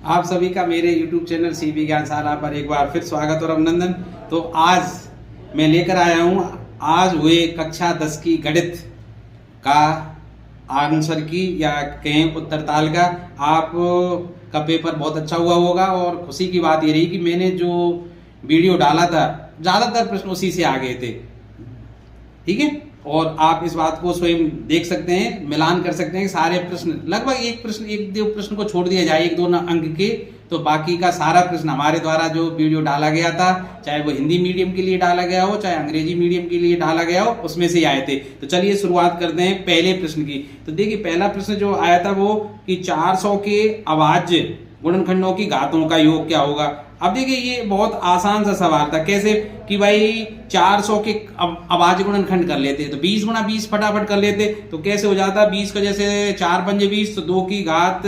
आप सभी का मेरे YouTube चैनल सीबी ज्ञानशाला पर एक बार फिर स्वागत और अभिनंदन। तो आज मैं लेकर आया हूँ आज हुए कक्षा 10 की गणित का आंसर की या कहें उत्तर तालिका। आप का पेपर बहुत अच्छा हुआ होगा और खुशी की बात ये रही कि मैंने जो वीडियो डाला था ज़्यादातर प्रश्न उसी से आ गए थे। ठीक है, और आप इस बात को स्वयं देख सकते हैं, मिलान कर सकते हैं कि सारे प्रश्न लगभग एक दो प्रश्न को छोड़ दिया जाए, 1-2 अंक के, तो बाकी का सारा प्रश्न हमारे द्वारा जो वीडियो डाला गया था, चाहे वो हिंदी मीडियम के लिए डाला गया हो चाहे अंग्रेजी मीडियम के लिए डाला गया हो, उसमें से आए थे। तो चलिए शुरुआत करते हैं पहले प्रश्न की। तो देखिए पहला प्रश्न जो आया था वो कि 400 के अभाज्य गुणनखंडों की घातों का योग क्या होगा। अब देखिए ये बहुत आसान सा सवाल था। कैसे कि भाई 400 के अभाज्य गुणनखंड कर लेते तो 20 गुणा 20 फटाफट कर लेते। तो कैसे हो जाता, 20 का जैसे 4 पंजे 20 तो 2 की घात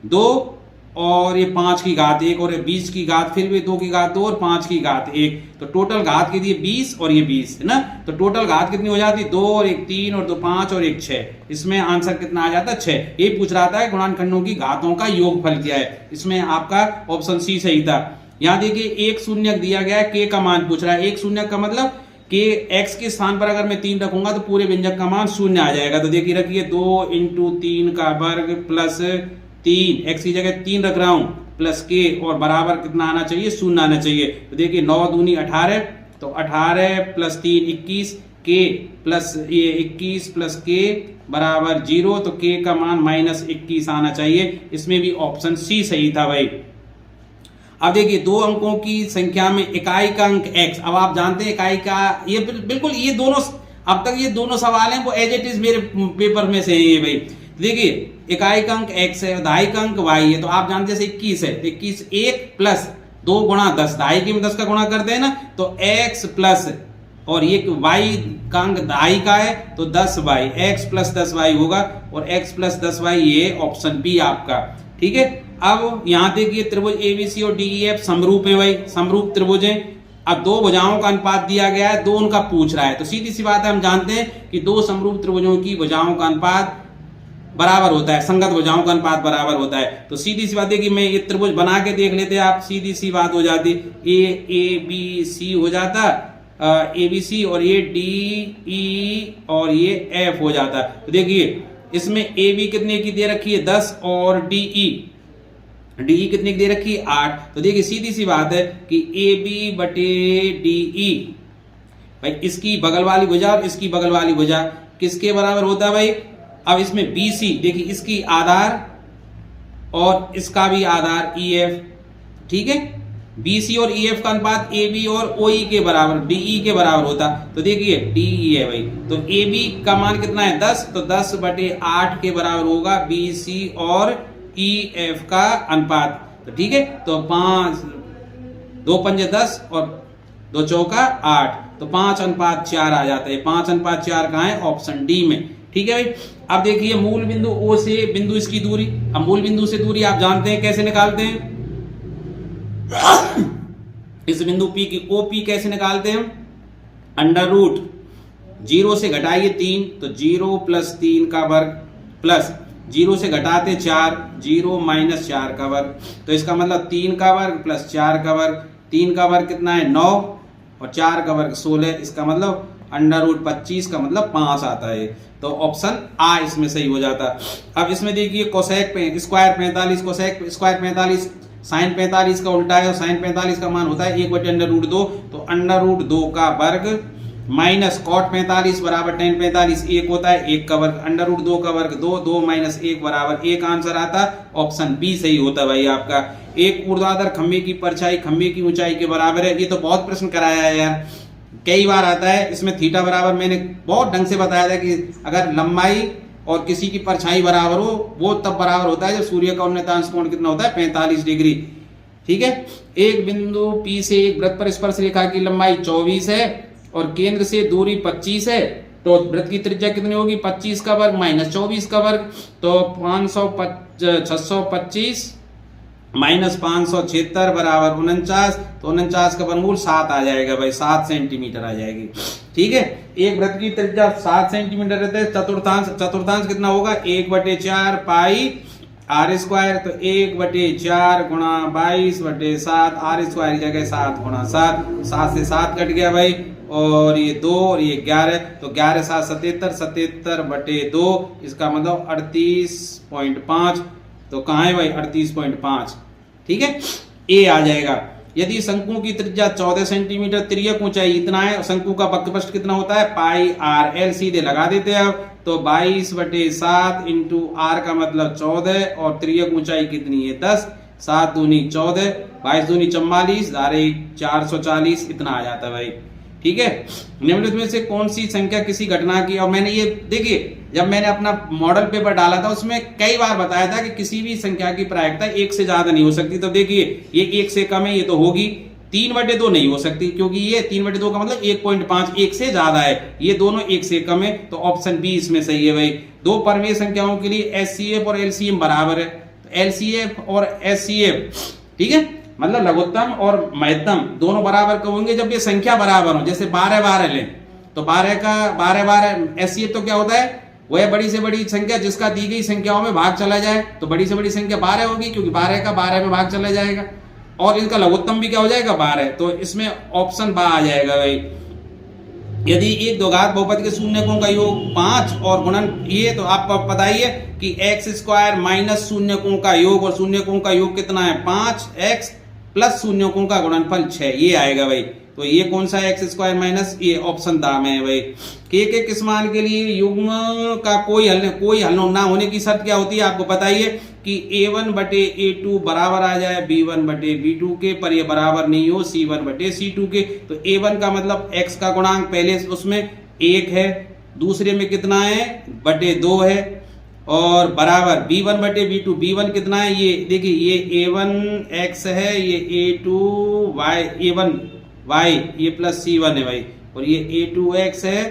2 और ये 5 की घात 1 और 20 की घात फिर भी 2 की घात 2 और 5 की घात 1। तो टोटल घात कितनी है 20 और ये 20 है ना। तो टोटल घात कितनी हो जाती 2 और 1 3 और 2 5 और 1 6। इसमें आंसर कितना आ जाता 6। ये पूछ रहा था गुणनखंडों की घातों का योगफल क्या है। इसमें आपका ऑप्शन सी सही था। यहाँ देखिए एक शून्यक दिया गया है, के का मान पूछ रहा है। एक शून्यक का मतलब कि x के स्थान पर अगर मैं 3 रखूंगा तो पूरे व्यंजक का मान 0 आ जाएगा। तो देखिए रखिए 2 × 3 का वर्ग प्लस 3, x की जगह 3 रख रहा हूं, प्लस के और बराबर कितना आना चाहिए 0 आना चाहिए। तो देखिए 9 दूनी 18, तो 18 प्लस 3 21, के प्लस ये 21 प्लस के बराबर 0, तो के का मान -21 आना चाहिए। इसमें भी ऑप्शन सी सही था भाई। अब देखिए 2 अंकों की संख्या में इकाई का अंक x। अब आप जानते हैं इकाई का ये बिल्कुल ये दोनों अब तक ये दोनों सवाल हैं वो एज इट इज मेरे पेपर में से है ये भाई। देखिए इकाई का अंक x है, दहाई का अंक y है, तो आप जानते हैं 21 है, 21 1 प्लस 2 गुणा 10, दहाई के में 10 का गुणा करते हैं ना, तो x प्लस और ये y का अंक दहाई का है तो 10y, x प्लस 10y होगा और x प्लस 10y ये ऑप्शन बी आपका। ठीक है, अब यहाँ देखिए त्रिभुज एबीसी और डीईएफ समरूप है भाई, समरूप त्रिभुज है। अब 2 भुजाओं का अनुपात दिया गया है, 2 उनका पूछ रहा है, तो सीधी सी बात है हम जानते हैं कि 2 समरूप त्रिभुजों की भुजाओं का अनुपात बराबर होता है, संगत भुजाओं का अनुपात बराबर होता है। तो सीधी सी बात है कि मैं ये त्रिभुज बना के देख लेते आप, सीधी सी बात हो जाती, ए बी सी हो जाता, ए बी सी और ये डी ई और ये एफ हो जाता। तो देखिए इसमें ए बी कितने की दे रखी है 10 और डी ई कितने की दे रखी है 8। तो देखिए सीधी सी बात है कि ए बी बटे डी ई भाई इसकी बगल वाली भुजा और इसकी बगल वाली भुजा किसके बराबर होता है भाई। अब इसमें बी सी देखिए इसकी आधार और इसका भी आधार ई एफ। ठीक है, बी सी और ई एफ का अनुपात ए बी और ओ ई के बराबर डी ई के बराबर होता। तो देखिए डी ई है भाई, तो ए बी का मान कितना है 10, तो 10 बटे 8 के बराबर होगा बी सी और ई एफ का अनुपात। तो ठीक है, तो 5 2 पंजे 10 और 2 चौका 8, तो 5:4 आ जाता है। 5:4 कहाँ है ऑप्शन डी में। ठीक है भाई। अब देखिए मूल बिंदु ओ से बिंदु इसकी दूरी। अब मूल बिंदु से दूरी आप जानते हैं कैसे निकालते हैं इस बिंदु P की OP कैसे निकालते हैं, अंडर रूट 0 से घटाइए 3, तो 0 + 3 का वर्ग प्लस 0 से घटाते 4, 0 - 4 का वर्ग। तो इसका मतलब 3 का वर्ग प्लस 4 का वर्ग। 3 का वर्ग कितना है 9 और 4 का वर्ग 16। इसका मतलब अंडर रूट 25 का मतलब 5 आता है। तो ऑप्शन आ इसमें सही हो जाता। अब इसमें देखिए cosec square 45, cosec square 45, sine 45 का उल्टा है और साइन 45 का मान होता है 1/√2। तो अंडर√2 का वर्ग माइनस कॉट 45 बराबर टेन 45 1 होता है, 1 का वर्ग, अंडर√2 का वर्ग 2, 2 - 1 बराबर 1 आंसर आता। ऑप्शन बी सही होता भाई आपका। एक ऊर्ध्वाधर खंभे की परछाई खंभे की ऊंचाई के बराबर है। ये तो बहुत प्रश्न कराया है यार, कई बार आता है। इसमें थीटा बराबर मैंने बहुत ढंग से बताया था कि अगर लंबाई और किसी की परछाई बराबर हो वो तब बराबर होता है जब सूर्य का उन्नतांश कोण कितना होता है 45 डिग्री। ठीक है, एक बिंदु P से एक वृत्त पर स्पर्श रेखा की लंबाई 24 है और केंद्र से दूरी 25 है, तो वृत्त की त्रिज्या कितनी होगी 25 का वर्ग - 24 का वर्ग। तो 625 - 576 बराबर 49। तो 49 का वर्गमूल 7 आ जाएगा भाई, 7 सेंटीमीटर आ जाएगी। ठीक है, एक वृत्त की त्रिज्या 7 सेंटीमीटर रहते हैं। चतुर्थांश कितना होगा 1/4 पाई आर स्क्वायर, तो 1/4 गुणा 22/7, आर स्क्वायर की जगह 7 गुणा 7, 7 से 7 कट गया भाई, और ये 2 और ये 11, तो 11 7 77, 77/2, इसका मतलब 38.5, तो कहाँ है भाई 38.5, ठीक है, ए आ जाएगा। यदि शंकु की त्रिज्या 14 सेंटीमीटर, तिर्यक ऊंचाई इतना है, शंकु का वक्रपृष्ठ कितना होता है पाई आर एल, सीधे लगा देते हैं अब, तो 22/7 इंटू आर का मतलब 14, और तिर्यक ऊंचाई कितनी है 10, 7 दूनी 14, 22 दूनी 44, धारे 440, इतना आ जाता है भाई, ठीक है। निम्नलिखित में से कौन सी संख्या किसी घटना की, और मैंने ये देखिए जब मैंने अपना मॉडल पेपर डाला था उसमें कई बार बताया था कि किसी भी संख्या की प्रायिकता 1 से ज्यादा नहीं हो सकती, तो देखिए ये 1 से कम है, ये तो होगी, 3/2 नहीं हो सकती, क्योंकि ये 3/2 का मतलब 1.5, 1 से ज्यादा है, ये दोनों 1 से कम है, तो ऑप्शन बी इसमें सही है भाई। दो परमेय संख्याओं के लिए एचसीएफ और एलसीएम बराबर है, तो एलसीएफ और एचसीएफ, ठीक है, मतलब लघुत्तम और महत्तम दोनों बराबर कब होंगे, जब ये संख्या बराबर हो, जैसे 12 लें, तो 12 का 12 एचसीएफ तो क्या होता है, वह बड़ी से बड़ी संख्या जिसका दी गई संख्याओं में भाग चला जाए, तो बड़ी से बड़ी संख्या 12 होगी, क्योंकि 12 का 12 में भाग चला जाएगा, और इनका लघुत्तम भी क्या हो जाएगा 12, तो इसमें ऑप्शन बा आ जाएगा भाई। यदि एक द्विघात बहुपद के शून्यकों का योग 5 और गुणन ये, तो आपको बताइए कि x² माइनस शून्यकों का योग, और शून्यकों का योग कितना है 5x प्लस शून्यकों का गुणनफल 6, ये आएगा भाई। तो ये कौन सा x² माइनस, ये ऑप्शन दाम है भाई। के किस मान के लिए युग्म का कोई हल ना होने की शर्त क्या होती है, आपको बताइए कि a1/a2 बराबर आ जाए b1/b2 के, पर ये बराबर नहीं हो c1/c2 के, तो a1 का मतलब x का गुणांक पहले उसमें 1 है, दूसरे में कितना है /2 है, और बराबर b1/b2, b1 कितना है, ये देखिए ये a1 x है, ये a2 y, a1 y, ये प्लस c1 है भाई, और ये a2 x है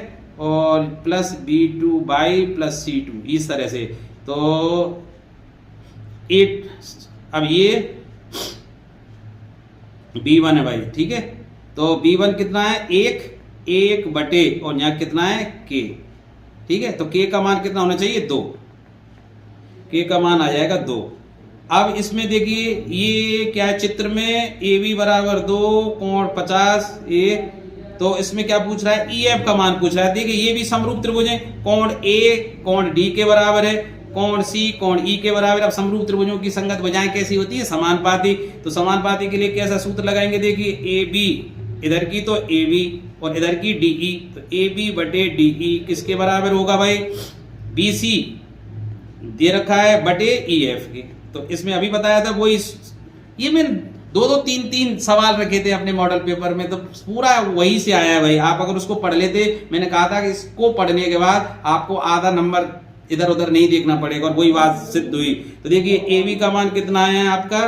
और plus b2 y plus c2, इस तरह से। तो 8, अब ये b1 है भाई, ठीक है, तो b1 कितना है 1 बटे, और यहाँ कितना है k, ठीक है, तो k का मान कितना होना चाहिए 2, k का मान आ जाएगा 2। अब इसमें देखिए ये क्या है, चित्र में AB बराबर 2, कोण 50 a, तो इसमें क्या पूछ रहा है EF का मान पूछ रहा है। देखिए ये भी समरूप त्रिभुज है, कोण A कोण D के बराबर है, कोण C कोण E के बराबर। अब समरूप त्रिभुजों की संगत भुजाएं कैसी होती है, समानुपाती, तो समानुपाती के लिए कैसा सूत्र लगाएंगे, देखिए AB इधर की तो AB और इधर की DE, तो AB/DE किसके बराबर होगा भाई, BC दे रखा है बटे EF के। तो इसमें अभी बताया था वही, ये मैंने 2-3 सवाल रखे थे अपने मॉडल पेपर में, तो पूरा वही से आया है भाई। आप अगर उसको पढ़ लेते, मैंने कहा था कि इसको पढ़ने के बाद आपको आधा नंबर इधर उधर नहीं देखना पड़ेगा, और वही बात सिद्ध हुई। तो देखिए AB का मान कितना है आपका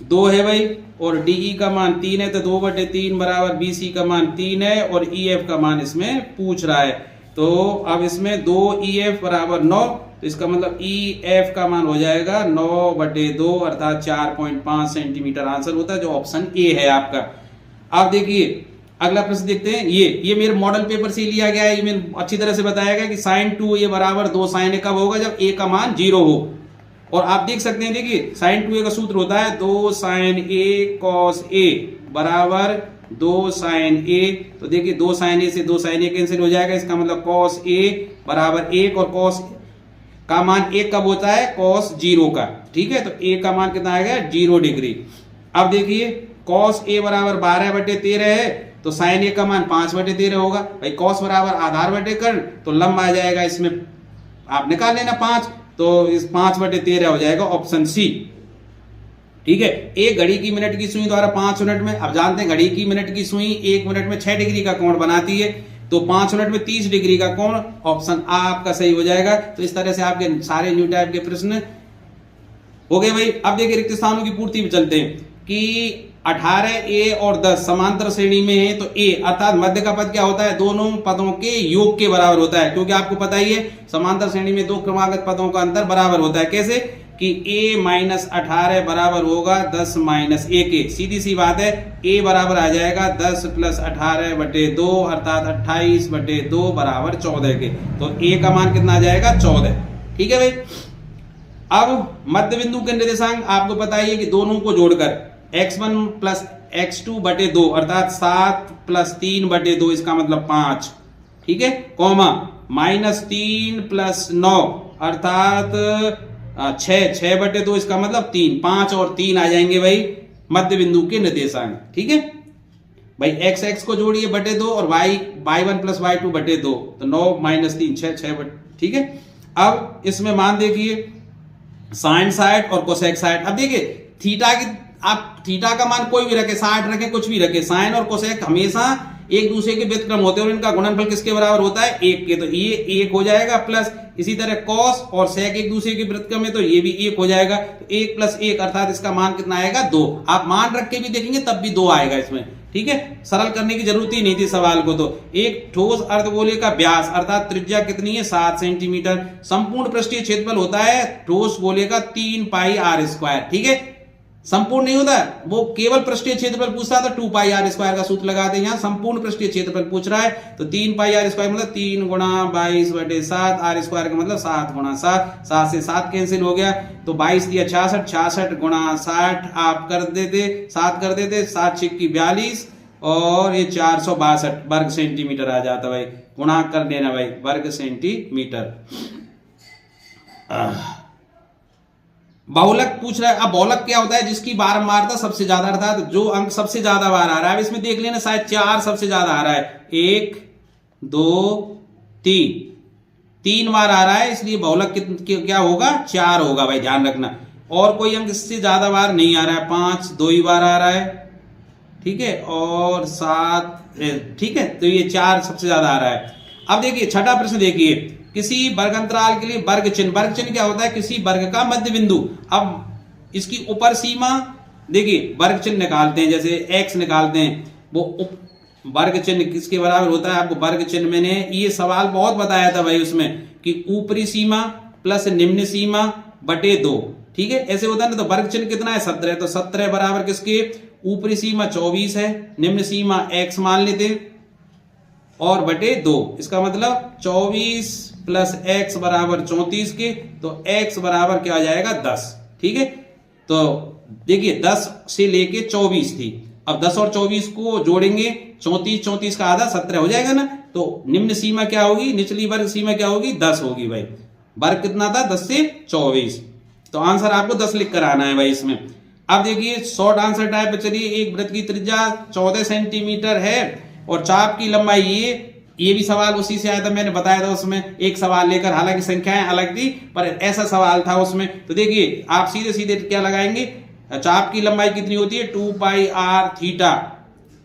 2 है भाई, और DE का मान 3 है, तो 2/3 बराबर BC का मान 3 है, और EF का मान इसमें पूछ रहा है। तो अब इसमें 2EF बराबर 9, तो इसका मतलब EF का मान हो जाएगा 9/2, अर्थात 4.5 सेंटीमीटर आंसर होता है, जो ऑप्शन ए है आपका। अब देखिए अगला प्रश्न देखते हैं, ये मेरे मॉडल पेपर से लिया गया है, ये मैंने अच्छी तरह से बताया गया कि sin 2a बराबर 2 sin a कब होगा, जब a का मान 0 हो। और आप देख सकते हैं, देखिए sin 2a का सूत्र होता है 2 sin a cos a बराबर 2 sin a, तो देखिए 2 sin a से 2 sin a कैंसिल हो जाएगा, इसका मतलब cos a बराबर 1, और cos का मान 1 कब होता है, cos 0 का, ठीक है, तो a का मान कितना आएगा 0 डिग्री। अब देखिए cos a बराबर 12/13 है, तो sin a का मान 5/13 होगा भाई। cos बराबर आधार बटे कर्ण, तो लंब आ जाएगा इसमें, आप निकाल लेना 5, तो इस 5/13 हो जाएगा ऑप्शन सी, ठीक है। एक घड़ी की मिनट की सुई द्वारा 5 मिनट में, अब जानते हैं घड़ी की मिनट की सुई 1 मिनट में 6 डिग्री का कोण बनाती है, तो 5 मिनट में 30 डिग्री का कोण, ऑप्शन आ आपका सही हो जाएगा। तो इस तरह से आपके सारे न्यू टाइप के प्रश्न हो गए भाई। अब देखिए रिक्त स्थानों की पूर्ति में चलते हैं कि 18a और 10 समांतर श्रेणी में है, तो a अर्थात मध्य का पद क्या होता है, दोनों पदों के योग के बराबर होता है, क्योंकि आपको पता ही है समांतर श्रेणी में 2 क्रमागत पदों का अंतर बराबर होता है। कैसे कि a माइनस 18 बराबर होगा 10 माइनस a के, सीधी सी बात है, a बराबर आ जाएगा 10 प्लस 18/2, अर्थात 28/2 बराबर 14 के, तो a का मान कितना आ जाएगा 14, ठीक है भाई। अब मध्य बिंदु के निर्देशांक आपको पता ही है कि दोनों को जोड़कर x1 प्लस x2 बटे 2 अर्थात 7 प्लस 3 बटे 2 इसका मतलब 5, ठीक है, कॉमा -3 प्लस 9 अर्थात 6 बटे 2 इसका मतलब 3, 5 और 3 आ जाएंगे भाई मध्य बिंदु के निर्देशांक, ठीक है भाई। x को जोड़िए बटे 2 और y1 प्लस y2 बटे 2 तो 9 - 3 6 बटे, ठीक है। अब इसमें मान देखिए साइन साइड और कोसेक साइड। अब देखिए थीटा की, आप थीटा का मान कोई भी रखे, 60 रखे, कुछ भी रखे, साइन और कोसेक हमेशा एक दूसरे के व्युत्क्रम होते हैं और इनका गुणनफल किसके बराबर होता है, 1 के। तो ये 1 हो जाएगा, प्लस इसी तरह कॉस और सेक एक दूसरे के व्युत्क्रम है तो ये भी 1 हो जाएगा। तो 1 + 1 अर्थात इसका मान कितना आएगा, 2। आप मान रख के भी देखेंगे तब भी 2 आएगा इसमें, ठीक है। सरल करने की जरूरत ही नहीं थी सवाल को। तो एक ठोस अर्धगोले का व्यास अर्थात त्रिज्या कितनी है, 7 सेंटीमीटर। संपूर्ण पृष्ठीय क्षेत्रफल होता है ठोस गोले का 3 पाई r², ठीक है। संपूर्ण नहीं होता, वो केवल पृष्ठीय क्षेत्रफल पूछता था, 2 पाई r² का सूत्र लगाते हैं। यहाँ संपूर्ण पृष्ठीय क्षेत्रफल पूछ रहा है तो 3 पाई r² मतलब 3 × 22/7, r² का मतलब 7 × 7, 7 से 7 कैंसिल हो गया तो 22 दिया 66, 66 × 60 आप कर देते 7 कर देते, 7 × 6 = 42 और ये 462 वर्ग सेंटीमीटर आ जाता भाई। गुणा कर देना भाई, वर्ग सेंटीमीटर। बहुलक पूछ रहा है। अब बहुलक क्या होता है, जिसकी बारंबारता सबसे ज्यादा अर्थात जो अंक सबसे ज्यादा बार आ रहा है। अब इसमें देख लेना शायद 4 सबसे ज्यादा आ रहा है, 1 2 3 बार आ रहा है, इसलिए बहुलक क्या होगा, 4 होगा भाई, ध्यान रखना। और कोई अंक इससे ज्यादा बार नहीं आ रहा है, 5 2 ही बार आ रहा है, ठीक है, और 7, ठीक है, तो ये 4 सबसे ज्यादा आ रहा है। अब देखिए छठा प्रश्न देखिए, किसी वर्ग अंतराल के लिए वर्ग चिन्ह, वर्ग चिन्ह क्या होता है, किसी वर्ग का मध्य बिंदु। अब इसकी ऊपर सीमा देखिए, वर्ग चिन्ह निकालते हैं, जैसे x निकालते हैं, वो वर्ग चिन्ह किसके बराबर होता है, आपको वर्ग चिन्ह मैंने ये सवाल बहुत बताया था भाई उसमें कि ऊपरी सीमा प्लस निम्न सीमा बटे 2, ठीक है, ऐसे होता है ना। तो वर्ग चिन्ह कितना है, 17, तो 17 बराबर किसके, ऊपरी सीमा 24 है, निम्न सीमा x मान लेते और बटे 2, इसका मतलब 24 + x बराबर 34 के, तो x बराबर क्या आ जाएगा, 10, ठीक है। तो देखिए 10 से लेके 24 थी, अब 10 और 24 को जोड़ेंगे, 34 का आधा 17 हो जाएगा ना। तो निम्न सीमा क्या होगी, निचली वर्ग सीमा क्या होगी, 10 होगी भाई। वर्ग कितना था, 10 से 24, तो आंसर आपको 10 लिख कर आना है भाई इसमें। अब देखिए शॉर्ट आंसर टाइप पे चलिए, एक वृत्त की त्रिज्या 14 सेंटीमीटर है और चाप की लंबाई ये भी सवाल उसी से आया था, मैंने बताया था उसमें एक सवाल लेकर, हालांकि संख्याएं अलग थी पर ऐसा सवाल था उसमें। तो देखिए आप सीधे सीधे क्या लगाएंगे, चाप की लंबाई कितनी होती है, 2 पाई r थीटा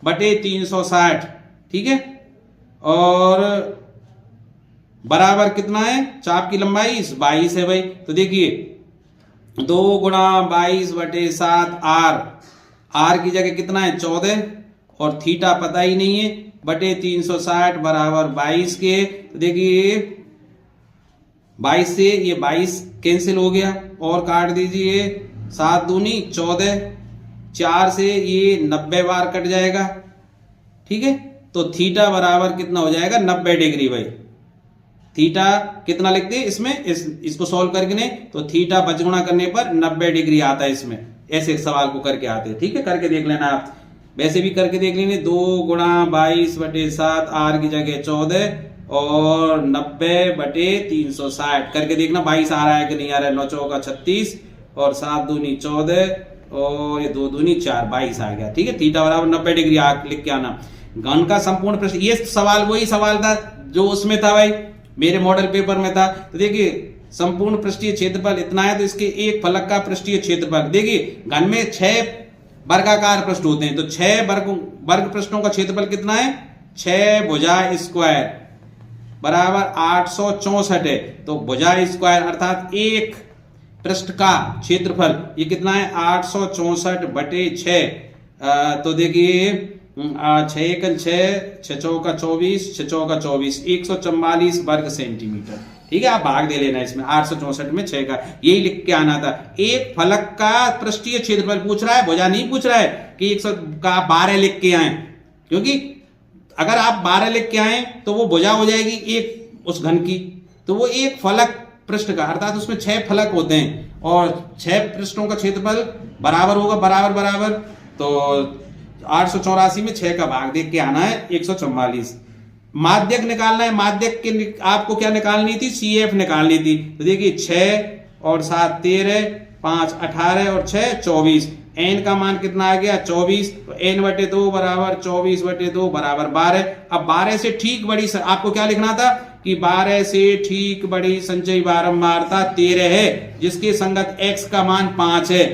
बटे 360, ठीक है, और बराबर कितना है, चाप की लंबाई 22 है भाई। तो देखिए 2 × 22/7 r की जगह कितना है, 14, और थीटा पता ही नहीं है, बटे 360 बराबर 22 के। तो देखिए 22 से ये 22 कैंसिल हो गया और काट दीजिए, 7 दूनी 14, 4 से ये 90 बार कट जाएगा, ठीक है। तो थीटा बराबर कितना हो जाएगा, 90 डिग्री भाई। थीटा कितना लिखते हैं इसमें, इसको सॉल्व करके नहीं तो थीटा बचगुणा करने पर 90 डिग्री आता है इसमें, ऐसे सवाल को करके आते हैं, ठीक है, करके देख लेना आप, वैसे भी करके देख लेंगे। 2 × 22/7 r की जगह 14 और 90/360 करके देखना, 22 आ रहा है कि नहीं आ रहा है, 9 × 36 और 7 दूनी 14 और ये 2 दूनी 4, 22 आ गया, ठीक है। थीटा बराबर 90 डिग्री लिख के आना। घन का संपूर्ण प्रश्न, ये सवाल वही सवाल था जो उसमें था भाई, मेरे मॉडल पेपर में था। तो देखिए संपूर्ण पृष्ठीय क्षेत्रफल इतना है, तो इसके एक फलक का पृष्ठीय क्षेत्रफल, देखिए घन में 6 वर्गाकार पृष्ठ होते हैं, तो 6 वर्ग पृष्ठों का क्षेत्रफल कितना है, 6 भुजा स्क्वायर बराबर 864 है। तो भुजा स्क्वायर अर्थात एक पृष्ठ का क्षेत्रफल ये कितना है, 864/6। तो देखिए 6 × 6, 6 × 24, 6 × 24, 144 वर्ग सेंटीमीटर, ठीक है। आप भाग दे लेना इसमें, 864 में 6 का, यही लिख के आना था। एक फलक का पृष्ठीय क्षेत्रफल पूछ रहा है, भुजा नहीं पूछ रहा है कि 100 का 12 लिख के आए, क्योंकि अगर आप 12 लिख के आए तो वो भुजा हो जाएगी एक उस घन की, तो वो एक फलक पृष्ठ का, अर्थात उसमें 6 फलक होते हैं और 6 पृष्ठों का क्षेत्रफल बराबर होगा, बराबर बराबर, तो 884 में 6 का भाग देख के आना है 144। माध्यक निकालना है, माध्यक के आपको क्या निकालनी थी, CF निकालनी थी। तो देखिए 6 और 7 13, 5 18 और 6 24, n का मान कितना आ गया 24, तो n/2 बराबर 24/2 बराबर 12। अब 12 से ठीक बड़ी आपको क्या लिखना था कि 12 से ठीक बड़ी संचयी बारंबारता 13 है, जिसके संगत x का मान 5 है।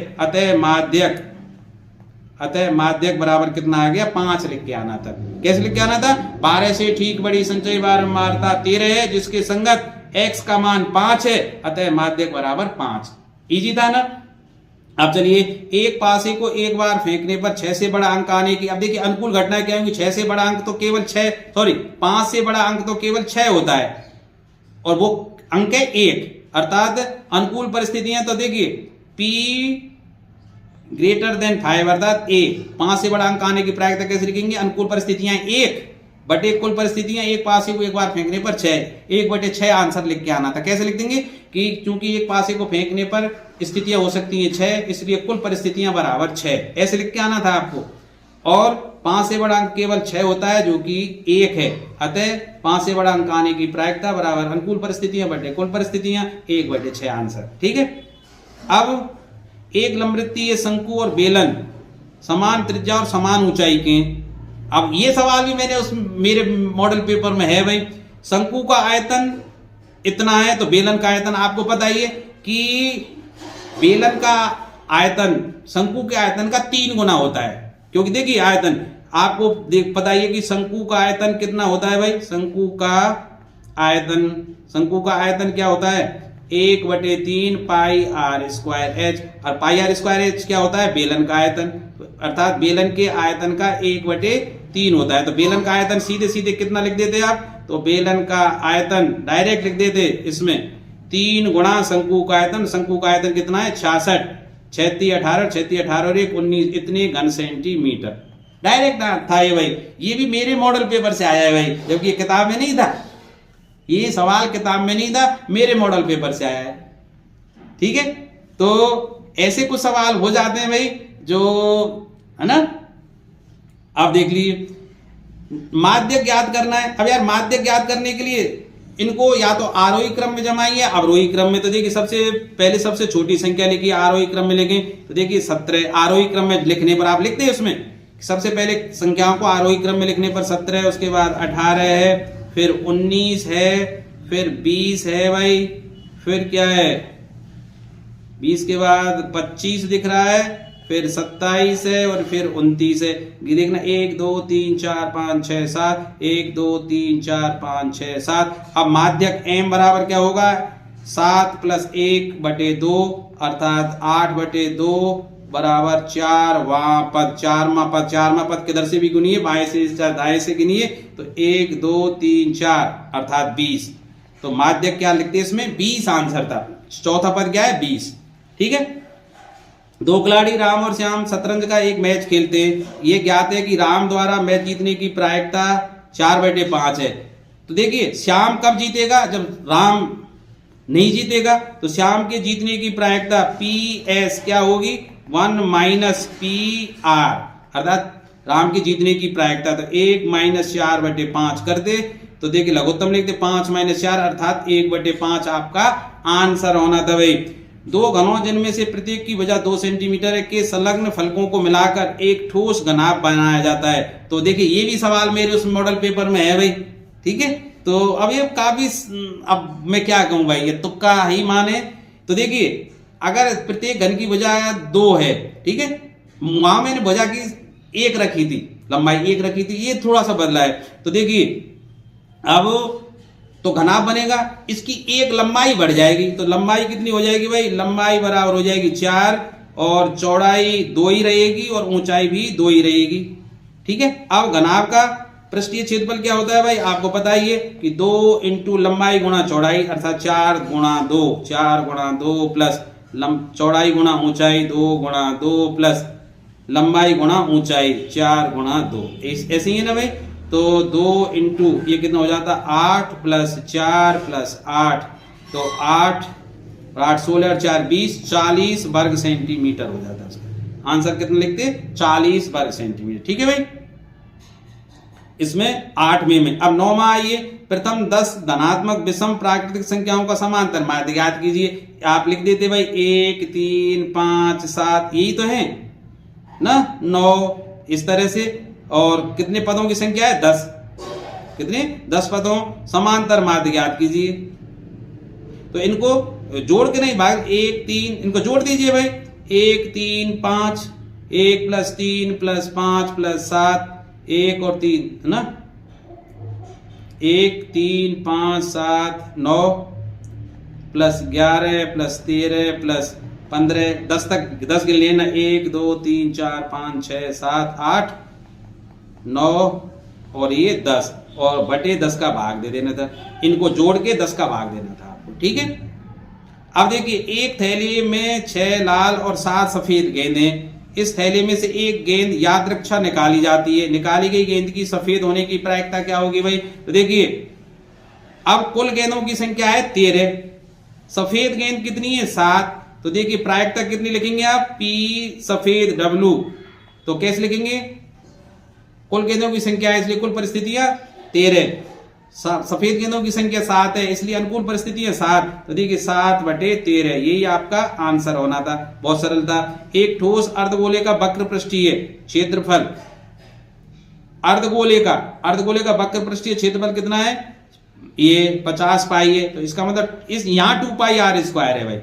अतः माध्यक बराबर कितना आ गया 5 लिख के आना था। कैसे लिख के आना था, 12 से ठीक बड़ी संचयी बारंबारता 13 है, जिसके संगत x का मान 5 है, अतः माध्यक बराबर 5। इजी था ना। अब चलिए एक पासे को एक बार फेंकने पर 6 से बड़ा अंक आने की, अब देखिए अनुकूल घटनाएं क्या होंगी, 6 से बड़ा अंक तो केवल 5 से बड़ा अंक तो केवल 6 होता है और वो अंक है 1, अर्थात अनुकूल परिस्थितियां। तो देखिए P ग्रेटर देन 5 अर्थात A, 5 से बड़ा अंक आने की प्रायिकता कैसे लिखेंगे, अनुकूल परिस्थितियां 1 बटे कुल परिस्थितियां, एक पासे को एक बार फेंकने पर 6, 1/6 आंसर लिख के आना था। कैसे लिख देंगे कि चूंकि एक पासे को फेंकने पर स्थितियां हो सकती हैं 6, इसलिए कुल परिस्थितियां बराबर 6, ऐसे लिख के आना था आपको। और 5 से बड़ा अंक केवल 6 होता है जो कि 1 है, अतः 5 से बड़ा अंक आने की प्रायिकता बराबर अनुकूल परिस्थितियां बटे कुल परिस्थितियां, 1/6 आंसर। ठीक है। अब एक लंबवृत्तीय शंकु और बेलन समान त्रिज्या और समान ऊंचाई के, अब ये सवाल भी मैंने मेरे मॉडल पेपर में है भाई। शंकु का आयतन इतना है तो बेलन का आयतन आपको पता ही है कि बेलन का आयतन शंकु के आयतन का 3 गुना होता है, क्योंकि देखिए आयतन आपको पता ही है कि शंकु का आयतन कितना होता है भाई, शंकु का आयतन क्या होता है 1/3 पाई r स्क्वायर h, और पाई r स्क्वायर h क्या होता है बेलन का आयतन, अर्थात बेलन के आयतन का 1/3 होता है। तो बेलन का आयतन सीधे सीधे कितना लिख देते आप, तो बेलन का आयतन डायरेक्ट लिख देते इसमें 3 गुणा शंकु का आयतन। शंकु का आयतन कितना है 66, 36 18, 36 18 और 1 19, इतने घन सेंटीमीटर। डायरेक्ट था ये भाई, ये भी मेरे मॉडल पेपर से आया है भाई, जबकि ये किताब में नहीं था, ये सवाल किताब में नहीं था, मेरे मॉडल पेपर से आया है। ठीक है, तो ऐसे कुछ सवाल हो जाते हैं भाई जो है ना। अब देख लीजिए माध्यक ज्ञात करना है। अब यार माध्यक ज्ञात करने के लिए इनको या तो आरोही क्रम में जमाइए, अवरोही क्रम में। तो देखिए सबसे पहले सबसे छोटी संख्या लिखिए, आरोही क्रम में लिखें तो देखिए 17, आरोही क्रम में लिखने पर आप लिखते हैं उसमें सबसे पहले संख्याओं को आरोही क्रम में लिखने पर 17, उसके बाद 18 है, फिर 19 है, फिर 20 है भाई, फिर क्या है 20 के बाद 25 दिख रहा है, फिर 27 है और फिर 29 है। ये देखना 1 2 3 4 5 6 7, 1 2 3 4 5 6 7। अब माध्यक m बराबर क्या होगा 7 + 1/2 अर्थात 8/2 बराबर 4 वां पद, 4वां पद किधर से भी गुनिए, बाएं से दाएं से गिनिए, तो 1 2 3 4 अर्थात 20। तो माध्यक क्या लिखते हैं इसमें 20 आंसर था, चौथा पद क्या है 20। ठीक है। दो खिलाड़ी राम और श्याम शतरंज का एक मैच खेलते हैं। ये ज्ञात है कि राम द्वारा मैच जीतने की प्रायिकता 4/5 है। तो देखिए श्याम कब जीतेगा, जब राम नहीं जीतेगा। तो श्याम के जीतने की प्रायिकता PS क्या होगी 1 - PR, अर्थात राम के जीतने की प्रायिकता। तो 1 - 4/5 कर दे, तो देखिए लघुत्तम लिखते 5 - 4 अर्थात 1/5 आपका आंसर होना था भाई। दो घनों जिनमें से प्रत्येक की भुजा 2 सेंटीमीटर के संलग्न फलकों को मिलाकर एक ठोस घनाभ बनाया जाता है। तो देखिए ये भी सवाल मेरे उस मॉडल पेपर में है भाई। ठीक है, तो अब ये काफी, अब मैं क्या कहूं भाई, ये तुक्का ही माने। तो देखिए अगर प्रत्येक घन की भुजा 2 है, ठीक है, वहां मैंने भुजा की 1 रखी थी, लंबाई 1 रखी थी, ये थोड़ा सा बदला है। तो देखिए अब तो घनाभ बनेगा, इसकी 1 लंबाई बढ़ जाएगी। तो लंबाई कितनी हो जाएगी भाई, लंबाई बराबर हो जाएगी 4 और चौड़ाई 2 ही रहेगी और ऊंचाई भी 2 ही रहेगी। ठीक है। अब घनाभ का पृष्ठीय क्षेत्रफल क्या होता है भाई, आपको पता ही है कि 2 × लंबाई गुणा चौड़ाई, अर्थात 4 × 2, 4 × 2 प्लस चौड़ाई गुणा ऊंचाई 2 × 2 प्लस लंबाई गुणा ऊंचाई 4 × 2, ऐसे ही है ना भाई। तो 2 × ये कितना हो जाता 8 + 4 + 8 तो 8 8 16 और 4 20 40 वर्ग सेंटीमीटर हो जाता है उसका आंसर। कितना लिखते? 40 वर्ग सेंटीमीटर। ठीक है भाई, इसमें 8वें में। अब 9वां आइए, प्रथम 10 धनात्मक विषम प्राकृतिक संख्याओं का समांतर माध्य ज्ञात कीजिए। आप लिख देते भाई 1 3 5 7, यही तो है ना, 9 इस तरह से। और कितने पदों की संख्या है? 10। कितने? 10 पदों। समांतर माध्य ज्ञात कीजिए। तो इनको जोड़ के नहीं भाग, 1 3 इनको जोड़ दीजिए भाई। 1 3 5, 1 + 3 + 5 + 7, 1 और 3 है ना, 1 3 5 7 9 + 11 + 13 + 15, 10 तक 10 गिन लेना। 1 2 3 4 5 6 7 8 9 और ये 10 और बटे 10 का भाग दे देना था। इनको जोड़ के 10 का भाग देना था आपको। ठीक है, अब देखिए एक थैली में 6 लाल और 7 सफेद गेंदें। इस थैली में से एक गेंद यादृच्छा निकाली जाती है। निकाली गई गेंद की सफेद होने की प्रायिकता क्या होगी भाई? तो देखिए अब कुल गेंदों की संख्या है 13, सफेद गेंद कितनी है? 7। तो देखिए प्रायिकता कितनी लिखेंगे आप? P सफेद W। तो कैसे लिखेंगे? कुल गेंदों की संख्या है इसलिए कुल परिस्थितियां 13, सफेद गेंदों की संख्या 7 है इसलिए अनुकूल परिस्थितियां 7। तो देखिए 7/13, यही आपका आंसर होना था। बहुत सरल था। एक ठोस अर्धगोले का वक्र पृष्ठीय क्षेत्रफल, अर्धगोले का वक्र पृष्ठीय क्षेत्रफल कितना है? ये 50 पाई है। तो इसका मतलब इस यहाँ 2πr² है भाई,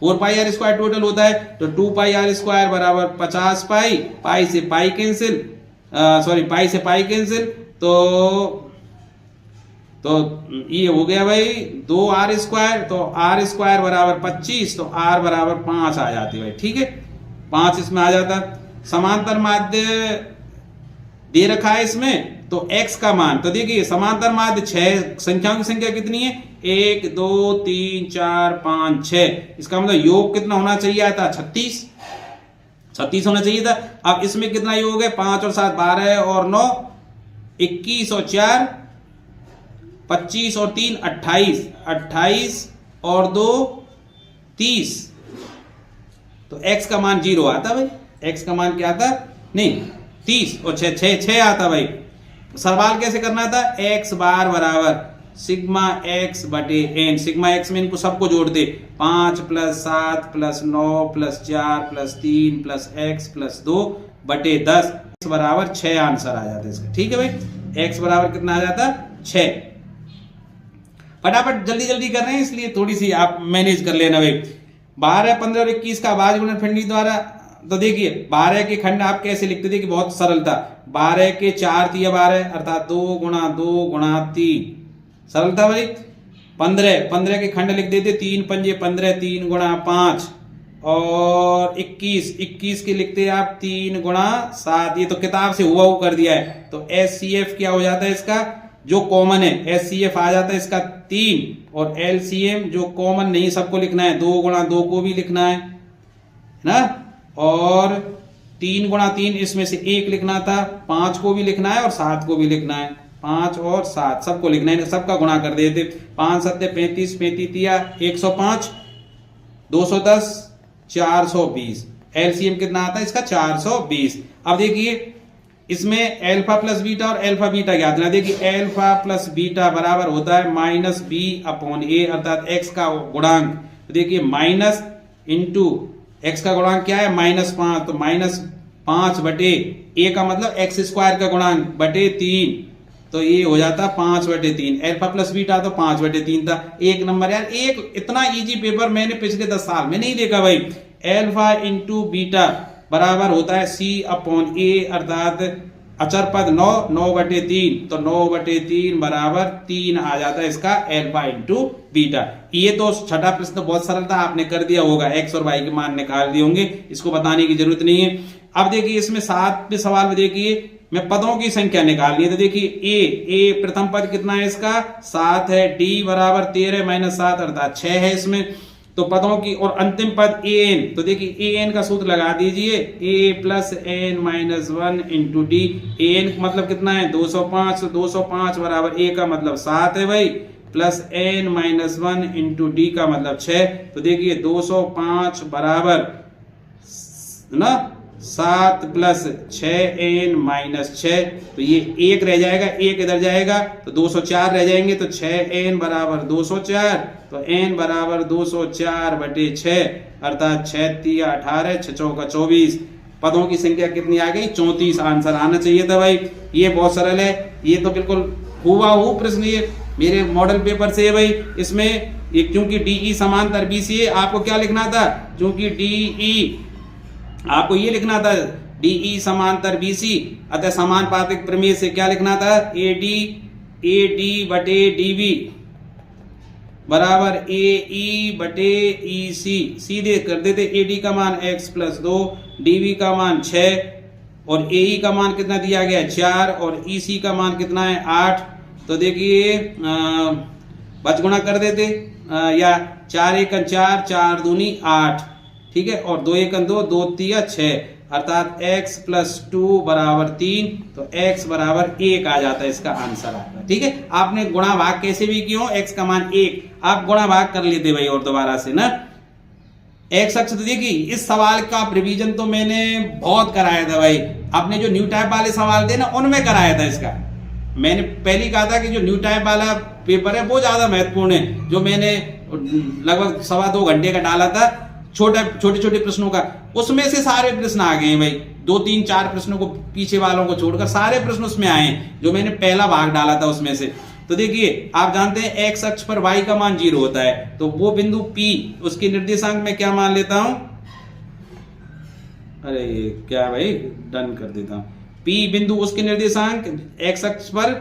4πr² टोटल होता है। तो 2πr² बराबर 50 पाई, पाई से पाई कैंसिल, पाई से पाई कैंसिल, तो ये हो गया भाई 2r²। तो r² बराबर 25, तो r बराबर 5 आ जाती भाई। ठीक है, 5 इसमें आ जाता। समांतर माध्य दे रखा है इसमें, तो x का मान, तो देखिए समांतर माध्य 6 संख्याओं की संख्या कितनी है? 1 2 3 4 5 6। इसका मतलब योग कितना होना चाहिए था? 36 होना चाहिए था। अब इसमें कितना योग है? 5 और 7 12 और 9 21 और 4 25 और 3 28 और 2 30। तो x का मान 0 आता भाई। x का मान क्या आता? नहीं 30 और 6 आता भाई। सवाल कैसे करना था? x बार बराबर सिग्मा x बटे n। सिग्मा x में इनको सबको जोड़ते, 5 + 7 + 9 + 4 + 3 + x + 2 बटे 10 x बराबर 6 आंसर आ जाता है इसका। ठीक है भाई, x बराबर कितना आ जाता? 6। फटाफट जल्दी जल्दी कर रहे हैं इसलिए थोड़ी सी आप मैनेज कर लेना भाई। 12 15 और 21 का भाज्य गुणनफंडी द्वारा। तो देखिए 12 के खंड आप कैसे लिखते थे कि बहुत सरल था। 12 के 4 × 12 अर्थात 2 × 2 × 3, सरल था भाई। 15 के खंड लिख देते, 3 पंजे 15, 3 × 5 और 21 के लिखते आप 3 × 7। ये तो किताब से हुआ कर दिया है। तो SCF क्या हो जाता है इसका? जो कॉमन है SCF आ जाता है इसका 3, और LCM जो कॉमन नहीं सबको लिखना है, 2 × 2 को भी लिखना है ना, और 3 × 3 इसमें से 1 लिखना था, 5 को भी लिखना है और 7 को भी लिखना है। 5 और 7 सबको लिखना है, सबका गुणा कर देते। 5 7 35, 35 105, 210 420। LCM कितना आता है इसका? 420। अब देखिए इसमें अल्फा प्लस बीटा और अल्फा बीटा ज्ञात करना। देखिए अल्फा प्लस बीटा बराबर होता है -b/a, अर्थात x का गुणांक। तो देखिए माइनस इंटू x का गुणांक क्या है? -5। तो -5 बटे a का मतलब x² का गुणांक बटे 3, तो ये हो जाता 5/3। अल्फा प्लस बीटा तो 5/3 था। 1 नंबर यार, एक इतना इजी पेपर मैंने पिछले 10 साल में नहीं देखा भाई। अल्फा इंटू बीटा बराबर होता है c/a, अर्थात अचर पद 9/3। तो 9/3 बराबर 3 आ जाता है इसका अल्फा इंटू बीटा। ये तो छठा प्रश्न तो बहुत सरल था, आपने कर दिया होगा, x और y के मान निकाल दिए होंगे, इसको बताने की जरूरत नहीं है। अब देखिए इसमें 7वें सवाल में देखिए मैं पदों की संख्या निकालनी है। तो देखिए a प्रथम पद कितना है इसका? 7 है। d बराबर 13 - 7 अर्थात 6 है इसमें। तो पदों की और अंतिम पद an। तो देखिए an का सूत्र लगा दीजिए, a + n - 1 × d। an मतलब कितना है? 205। 205 बराबर a का मतलब 7 है भाई, plus n minus 1 into D का मतलब 6। तो देखिए 205 बराबर ना 7 प्लस 6n माइनस 6, तो ये 1 रह जाएगा, 1 इधर जाएगा तो 204 रह जाएंगे, तो 6n बराबर 204, तो n बराबर 204 बटे 6 अर्थात 6 3 18 6 चौका 24। पदों की संख्या कितनी आ गई? 34 आंसर आना चाहिए था भाई। ये बहुत सरल है, ये तो बिल्कुल हुबहू प्रश्न ये मेरे मॉडल पेपर से है भाई। इसमें ये क्योंकि डीई समांतर बीसी है, आपको क्या लिखना था? क्योंकि डीई आपको ये लिखना था डीई समांतर बीसी, अतः समानुपातिक प्रमेय से क्या लिखना था? एडी बटे डीबी बराबर एई बटे ईसी। सीधे कर देते, एडी का मान x प्लस 2, डीबी का मान 6 और एई का मान कितना दिया गया है? 4 और ईसी का मान कितना है? 8। तो देखिए बचगुणा कर देते या 4 एकन 4, 4 दूनी 8, ठीक है, और 2 एकन 2, 2 तिया 6 अर्थात x प्लस 2 बराबर 3, तो x बराबर 1 आ जाता है, इसका आंसर आता है। ठीक है, आपने गुणा भाग कैसे भी किया, x का मान 1 आप गुणा भाग कर लेते भाई और दोबारा से ना x अक्ष। तो देखिए इस सवाल का रिवीजन तो मैंने बहुत कराया था भाई, आपने जो न्यू टाइप वाले सवाल थे ना उनमें कराया था इसका। मैंने पहले कहा था कि जो न्यू टाइप वाला पेपर है वो ज्यादा महत्वपूर्ण है, जो मैंने लगभग 2.25 घंटे का डाला था छोटे प्रश्नों का, उसमें से सारे प्रश्न आ गए हैं भाई। 2 3 4 प्रश्नों को पीछे वालों को छोड़कर सारे प्रश्न उसमें आए हैं जो मैंने पहला भाग डाला था उसमें से। तो देखिए आप जानते हैं x अक्ष पर y का मान 0 होता है, तो वो बिंदु P उसके निर्देशांक में क्या मान लेता हूं? अरे क्या भाई, डन कर देता हूं। P बिंदु उसके निर्देशांक x अक्ष पर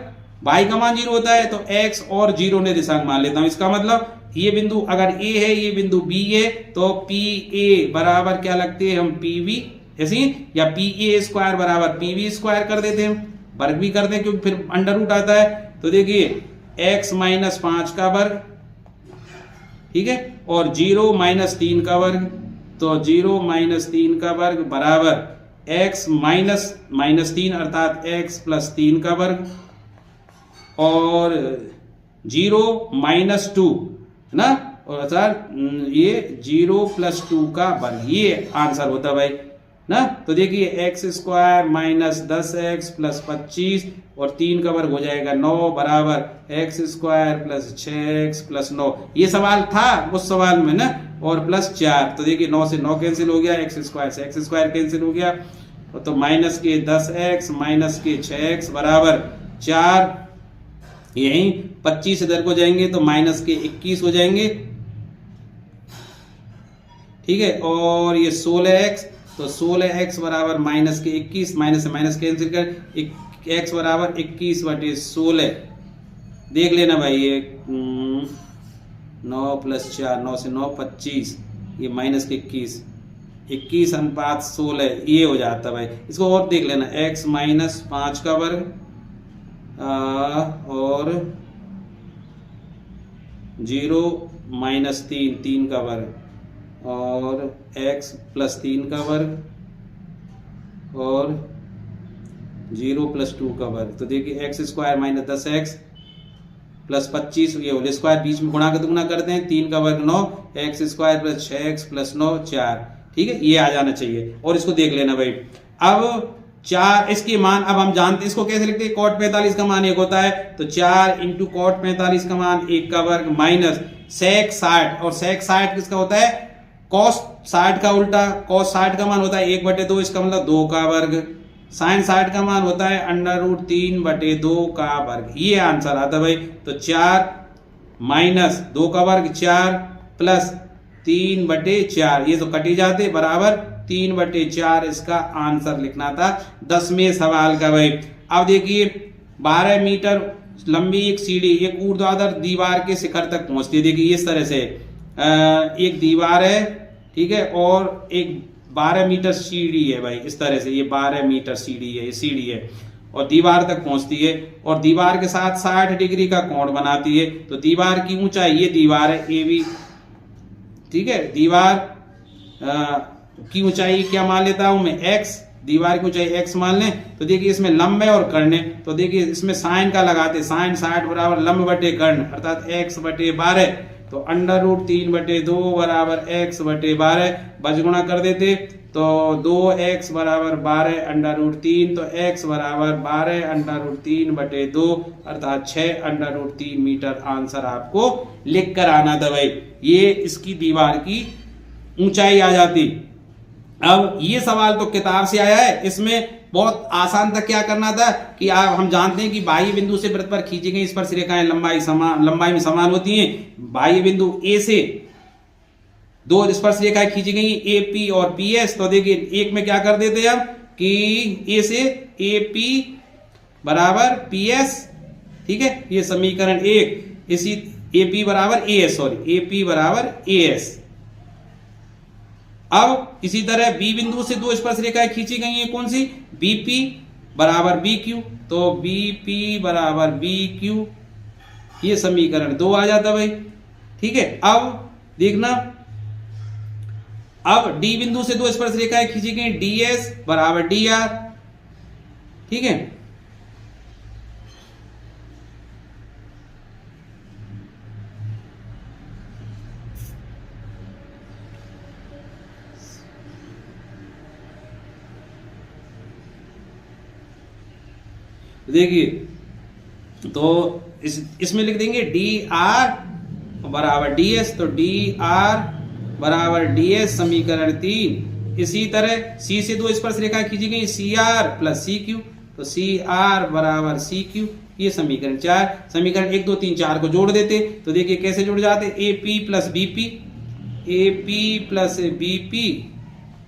y का मान 0 होता है, तो x और 0 निर्देशांक मान लेता हूं। इसका मतलब ये बिंदु अगर A है, ये बिंदु B है, तो PA बराबर क्या लगते हैं हम? PB, ऐसे या PA स्क्वायर बराबर PB स्क्वायर कर देते हैं, वर्ग भी करते हैं क्योंकि फिर अंडर रूट आता है। तो देखिए x माइनस 5 का वर्ग, ठीक है, और 0 माइनस 3 का वर्ग, तो 0 माइनस 3 का वर्ग बराबर x माइनस 3 अर्थात x प्लस 3 का वर्ग, और 0 माइनस 2 ना, और अर्थात ये 0 प्लस 2 का वर्ग, ये आंसर होता है भाई ना। तो देखिए x square minus 10x plus 25 और 3 का वर्ग हो जाएगा 9 बराबर x square plus 6x plus 9। ये सवाल था उस सवाल में ना, और प्लस 4। तो देखिए 9 से 9 कैंसिल हो गया, एक्स स्क्वायर से एक्स स्क्वायर कैंसिल हो गया, तो माइनस के 10x माइनस के 6x बराबर 4, यही 25 इधर को जाएंगे तो माइनस के 21 हो जाएंगे, ठीक है, और ये 16x, तो 16x बराबर माइनस के 21, माइनस से माइनस कैंसिल कर x बराबर 21 बटे 16। देख लेना भाई, ये 9 प्लस 4, 9 से 9 25, ये माइनस के 21 अनुपात 16, ये हो जाता भाई। इसको और देख लेना, x माइनस 5 का वर्ग और 0 माइनस 3 का वर्ग, और x प्लस 3 का वर्ग और 0 प्लस 2 का वर्ग। तो देखिए x square minus 10x plus 25, ये होल स्क्वायर बीच में गुणा का दुगुना करते हैं, 3 का वर्ग 9, x square plus 6x plus 9 4, ठीक है, ये आ जाना चाहिए। और इसको देख लेना भाई, अब 4 इसके मान अब हम जानते हैं, इसको कैसे लिखते हैं? cot 45 का मान 1 होता है, तो 4 इंटू cot 45 का मान 1 का वर्ग माइनस sec 60, और sec 60 किसका होता है? cos 60 का उल्टा, cos 60 का मान होता है 1/2, इसका मतलब 2 का वर्ग, sin 60 का मान होता है अंडर रूट 3/2 का वर्ग, ये आंसर आता है भाई। तो 4 माइनस 2 का वर्ग 4 प्लस 3/4, ये तो कटी जाते बराबर 3/4, इसका आंसर लिखना था 10वें सवाल का भाई। अब देखिए 12 मीटर लंबी एक सीढ़ी एक ऊर्ध्वाधर दीवार के शिखर तक पहुंचती है। देखिए इस तरह से एक दीवार है, ठीक है, और एक 12 मीटर सीढ़ी है भाई, इस तरह से ये 12 मीटर सीढ़ी है, ये सीढ़ी है और दीवार तक पहुंचती है और दीवार के साथ 60 डिग्री का कोण बनाती है। तो दीवार की ऊंचाई, ये दीवार है AB, ठीक है, दीवार की ऊंचाई क्या मान लेता हूं मैं x, दीवार की ऊंचाई x मान लें, तो देखिए इसमें लंब है और कर्ण है, तो देखिए इसमें साइन का लगाते, साइन 60 बराबर लंब बटे कर्ण अर्थात x बटे 12, तो √3/2 बराबर x बटे 12 बजगुणा कर देते, तो 2x बराबर 12 √3, तो x बराबर 12 √3/2 अर्थात 6 √3 मीटर आंसर आपको लिख कर आना था भाई। ये इसकी दीवार की ऊंचाई आ जाती। अब ये सवाल तो किताब से आया है, इसमें बहुत आसान था। क्या करना था कि आप हम जानते हैं कि बाह्य बिंदु से वृत्त पर खींची गई स्पर्श रेखाएं लंबाई में समान होती हैं। बाह्य बिंदु ए से दो स्पर्श रेखाएं खींची गई ए पी और पी एस, तो देखिए एक में क्या कर देते हैं हम कि ए से ए पी बराबर पी एस, ठीक है, ये समीकरण 1। इसी ए पी बराबर A S, sorry A P बराबर ए एस। अब इसी तरह बी बिंदु से दो स्पर्श रेखाएं खींची गई हैं, कौन सी, बीपी बराबर बी क्यू, तो बीपी बराबर बी क्यू, ये समीकरण 2 आ जाता भाई, ठीक है। अब देखना, अब डी बिंदु से दो स्पर्श रेखाएं खींची गई डीएस बराबर डी आर, ठीक है। देखिए तो इसमें लिख देंगे डी आर बराबर डी एस, तो डी आर बराबर डी एस समीकरण 3। इसी तरह सी से दो स्पर्श रेखाएं खींची गई C R plus C Q, तो सी आर बराबर सी क्यू, ये समीकरण 4। समीकरण 1 2 3 4 को जोड़ देते, तो देखिए कैसे जुड़ जाते, A P plus BP, A P plus BP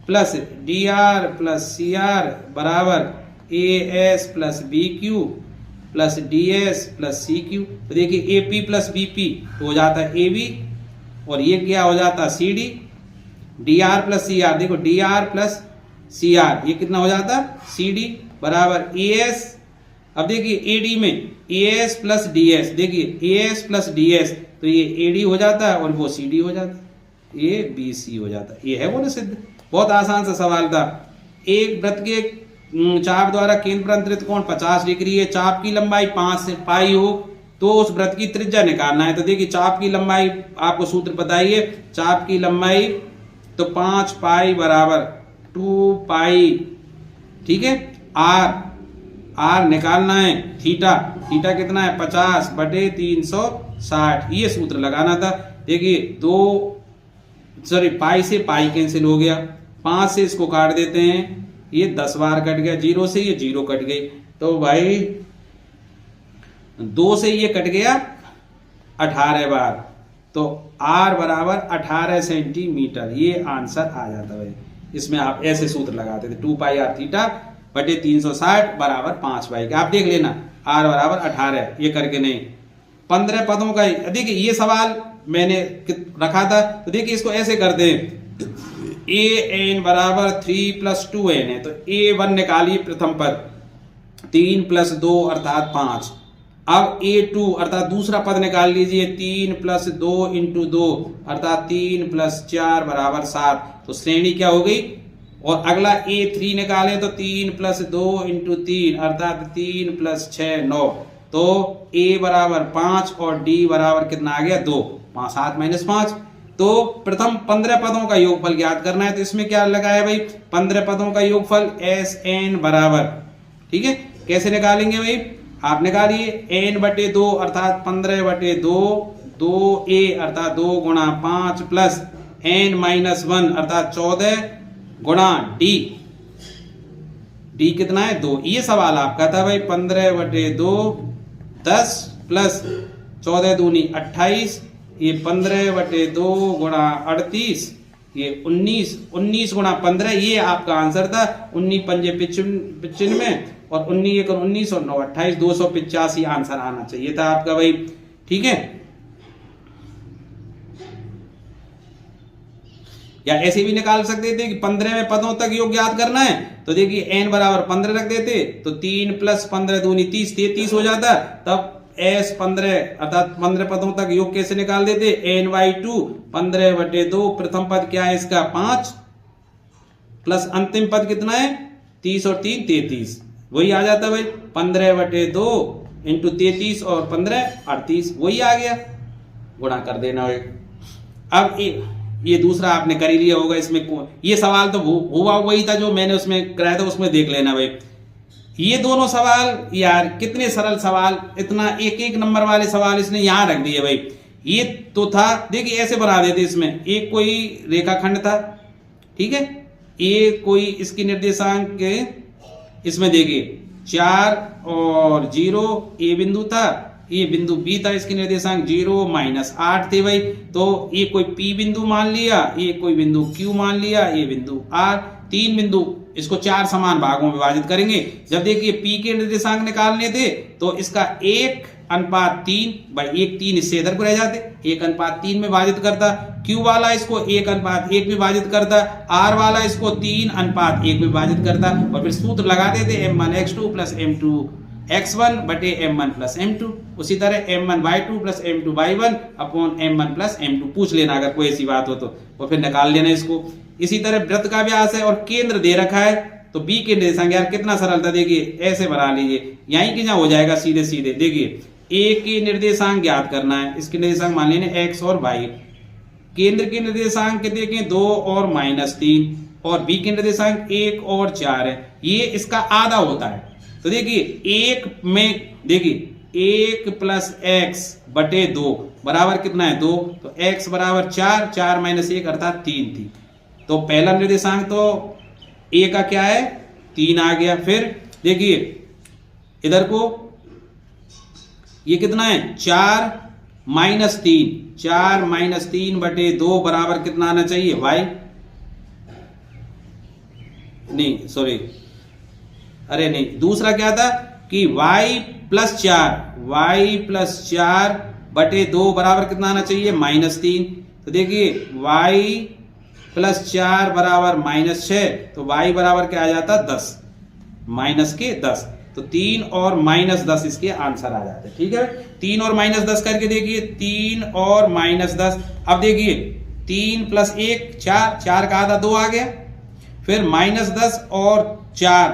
plus D R plus C R बराबर A S plus B Q plus D S plus C Q. तो देखिए A P plus B P हो जाता है ए बी, और ये क्या हो जाता है C D, D R plus C R, देखो D R plus C R ये कितना हो जाता है सी डी बराबर ए एस। अब देखिए ए डी में A S plus D S, देखिए A S plus D S, तो ये ए डी हो जाता है और वो सी डी हो जाता है, ए बी सी हो जाता है। ये है वो सिद्ध, बहुत आसान सा सवाल था। एक वृत्त के चाप द्वारा केंद्र पर अंतरित कोण 50 डिग्री है, चाप की लंबाई 5 से पाई हो, तो उस वृत्त की त्रिज्या निकालना है। तो देखिए चाप की लंबाई आपको सूत्र बताइए, चाप की लंबाई तो 5 पाई बराबर 2 पाई, ठीक है। आर निकालना है, थीटा कितना है 50 बटे 360, ये सूत्र लगाना था। देखिए पाई से पाई कैंसिल हो गया, 5 से इसको काट देते हैं, ये 10 बार कट गया, 0 से ये 0 कट गई, तो भाई 2 से ये कट गया 18 बार, तो R बराबर 18 सेंटीमीटर, ये आंसर आ जाता है। इसमें आप ऐसे सूत्र लगाते थे, 2 पाई आर थीटा बटे 360 बराबर 5 पाई का। आप देख लेना R बराबर 18, ये करके नहीं 15 पदों का। देखिए ये सवाल मैंने रखा था, तो देखिए इसको ऐसे करते हैं, ए एन बराबर 3 + 2n है, तो a1 निकालिए प्रथम पद, 3 + 2 अर्थात 5। अब a2 अर्थात दूसरा पद निकाल लीजिए, 3 + 2 × 2 अर्थात 3 + 4 बराबर 7, तो श्रेणी क्या हो गई। और अगला a3 निकाले तो 3 + 2 × 3 अर्थात 3 + 6 9, तो a बराबर 5 और d बराबर कितना आ गया 2, 7 - 5। तो प्रथम 15 पदों का योगफल ज्ञात करना है, तो इसमें क्या लगाया भाई 15 पदों का योगफल SN बराबर, ठीक है। कैसे निकालेंगे भाई, आप निकालिए n बटे 2 अर्थात 15 बटे 2, 2a अर्थात 2 × 5 प्लस n - 1 अर्थात 14 × d कितना है 2। ये सवाल आपका था भाई, 15 बटे 2 10 प्लस 14 दूनी 28, ये 15 बटे 2 × 38, ये 19 × 15, ये आपका आंसर था। 19 × 5 = 95 और 19 × 1 = 19 और 9 = 28, 285 आंसर आना चाहिए था आपका भाई, ठीक है। या ऐसे भी निकाल सकते थे कि 15वें पदों तक योग ज्ञात करना है, तो देखिए n बराबर 15 रख देते, तो 3 + 15 दूनी 30, 33 हो जाता। तब S 15 अर्थात 15 पदों तक योग कैसे निकाल देते, n/2 15 बटे 2, प्रथम पद क्या है इसका 5 प्लस अंतिम पद कितना है 30 और 3 33, वही आ जाता भाई 15/2 इंटू 33 और 15 38, वही आ गया, गुणा कर देना भाई। अब ये दूसरा आपने कर ही लिया होगा, इसमें ये सवाल तो हुआ वही था जो मैंने उसमें कराया था, उसमें देख लेना भाई। ये दोनों सवाल यार कितने सरल सवाल, इतना एक एक नंबर वाले सवाल इसने यहां रख दिए भाई। ये तो था, देखिए ऐसे बना देते, इसमें एक कोई रेखाखंड था, ठीक है, ये कोई इसकी निर्देशांक के, इसमें देखिए 4 और 0 ए बिंदु था, ये बिंदु बी था, इसकी निर्देशांक 0 -8 थे भाई। तो ये कोई पी बिंदु मान लिया, ये कोई बिंदु क्यू मान लिया, ये बिंदु आर, तीन बिंदु, इसको 4 समान भागों में विभाजित करेंगे। जब देखिए पी के निर्देशांक निकालने थे तो इसका 1:3 भाई, 1:3 इससे इधर को रह जाते, 1:3 में विभाजित करता, क्यू वाला इसको 1:1 में विभाजित करता, आर वाला इसको 3:1 में विभाजित करता, और फिर सूत्र लगा देते m1x2 + m2x1 बटे m1 + m2। उसी तरह m1y2 + m2y1 upon m1 + m2, पूछ लेना अगर कोई ऐसी बात हो तो, और फिर निकाल लेना इसको। इसी तरह वृत्त का व्यास है और केंद्र दे रखा है, तो बी के निर्देशांक, यार कितना सरल था, देखिए ऐसे बना लीजिए, यहीं की जहां हो जाएगा सीधे सीधे। देखिए ए के निर्देशांक ज्ञात करना है, इसके निर्देशांक मान लेने x और y, केंद्र के निर्देशांक देखें 2 और -3, और बी के निर्देशांक 1 और 4 है, ये इसका आधा होता है। तो देखिए एक में देखिए 1 + x/2 बराबर कितना है 2, तो x बराबर 4, 4 - 1 अर्थात 3 थी। तो पहला निर्देशांक तो ए का क्या है 3 आ गया। फिर देखिए इधर को ये कितना है 4 - 3, 4 - 3/2 बराबर कितना आना चाहिए y, नहीं सॉरी, अरे नहीं, दूसरा क्या था कि y + 4/2 बराबर कितना आना चाहिए -3। तो देखिए y + 4 बराबर -6, तो y बराबर क्या आ जाता 10, -10, तो 3 और -10 इसके आंसर आ जाते हैं। ठीक है, 3 और -10 करके देखिए, 3 और -10, अब देखिए 3 + 1 4, 4 का आधा 2 आ गया, फिर -10 और 4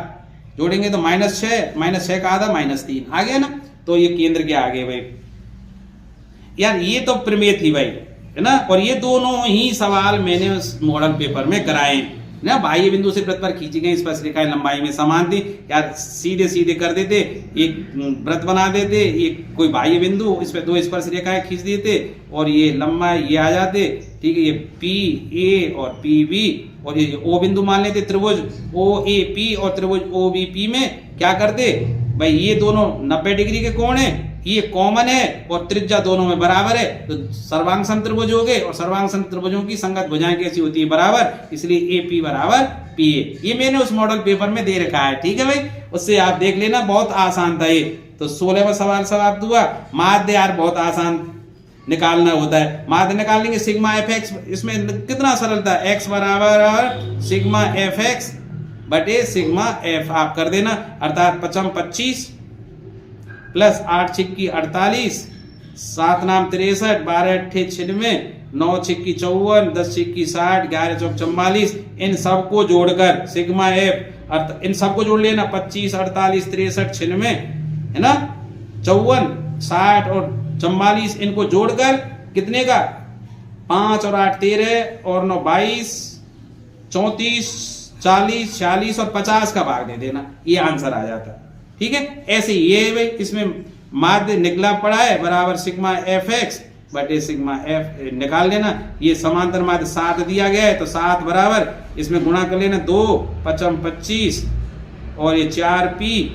जोड़ेंगे तो -6 का आधा -3 आ गया ना। तो ये केंद्र के आगे भाई, यार ये तो प्रमेय थी भाई, है ना। और ये दोनों ही सवाल मैंने उस मॉडल पेपर में कराए ना, बाह्य बिंदु से वृत्त पर खींची गई स्पर्श रेखाएं लंबाई में समान थी, यार सीधे सीधे कर देते, एक वृत्त बना देते, एक कोई बाह्य बिंदु, इस पे 2 स्पर्श रेखाएं खींच देते, और ये लंबाई ये आ जाते, ठीक है, ये पी ए और पी बी, और ये ओ बिंदु मान लेते, त्रिभुज ओ ए पी और त्रिभुज ओ बी पी में क्या करते भाई, ये दोनों 90 डिग्री के कोण है, ये कॉमन है और त्रिज्या दोनों में बराबर है, तो सर्वांग समत्रिभुज हो गए, और सर्वांग समत्रिभुजों की संगत भुजाएं कैसी होती है बराबर, इसलिए AP बराबर PA। ये मैंने उस मॉडल पेपर में दे रखा है, ठीक है भाई, उससे आप देख लेना, बहुत आसान था ये। तो 16वां सवाल समाप्त हुआ। माध्य यार बहुत आसान निकालना होता है, माध्य निकाल लेंगे सिग्मा fx, इसमें कितना सरल था, x बराबर सिग्मा fx बटे सिग्मा f, आप कर देना, अर्थात 5 25 प्लस 8 छिक्की 48, 7 नाम 63, 12 अट्ठे 96, 9 छिक्की 54, 10 छिक्की 60, 11 चौक 44, इन सबको जोड़कर सिग्मा f, इन सबको जोड़ लेना, 25 48 63 96 है ना, 54 60 और 44, इनको जोड़कर कितने का 5 और 8 13 और 9 22 34 40 46 और 50 का भाग दे देना, ये आंसर आ जाता। ठीक है, ऐसे ये भाई इसमें माध्य निकला पड़ा है बराबर सिग्मा fx बटे सिग्मा f निकाल लेना। ये समांतर माध्य 7 दिया गया है, तो 7 बराबर इसमें गुणा कर लेना, 2 5 25 और ये 4p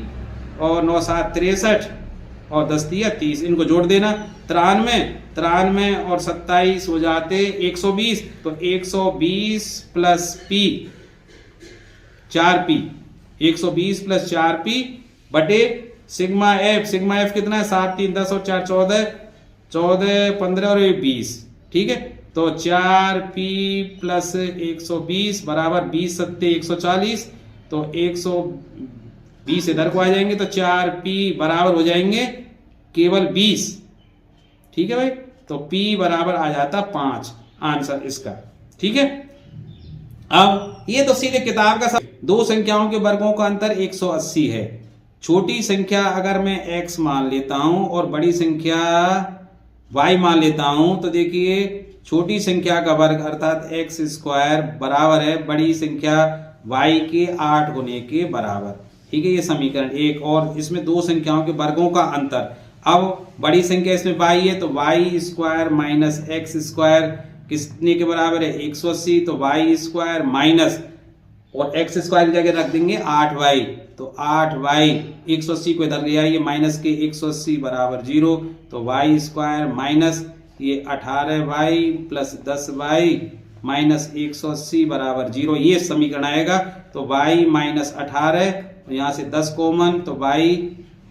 और 9 7 63 और 10 दिया 30, इनको जोड़ देना, 93 और 27 हो जाते 120, तो 120 plus p 4p 120 plus 4p बटे सिग्मा f कितना है 7 3 10 और 4 14 15 और 20, ठीक है, तो 4p प्लस 120 बराबर 20 सत्ते 140, तो 120 इधर को आ जाएंगे, तो 4p बराबर हो जाएंगे केवल 20, ठीक है भाई, तो p बराबर आ जाता 5 आंसर इसका। ठीक है, अब ये तो सीधे किताब का दो संख्याओं के वर्गों का अंतर 180 है। छोटी संख्या अगर मैं x मान लेता हूं और बड़ी संख्या y मान लेता हूं तो देखिए छोटी संख्या का वर्ग अर्थात x स्क्वायर बराबर है बड़ी संख्या y के 8 गुने के बराबर। ठीक है, ये समीकरण एक। और इसमें दो संख्याओं के वर्गों का अंतर, अब बड़ी संख्या इसमें y है तो y square minus x square कितने के बराबर है 180, तो y स्क्वायर माइनस और एक्स स्क्वायर की जगह रख देंगे 8y, तो 8y 180 को इधर ले आइए माइनस के 180 बराबर 0, तो y स्क्वायर माइनस ये 18y प्लस 10y माइनस 180 बराबर 0, ये समीकरण आएगा। तो y माइनस 18, यहाँ से 10 कॉमन, तो y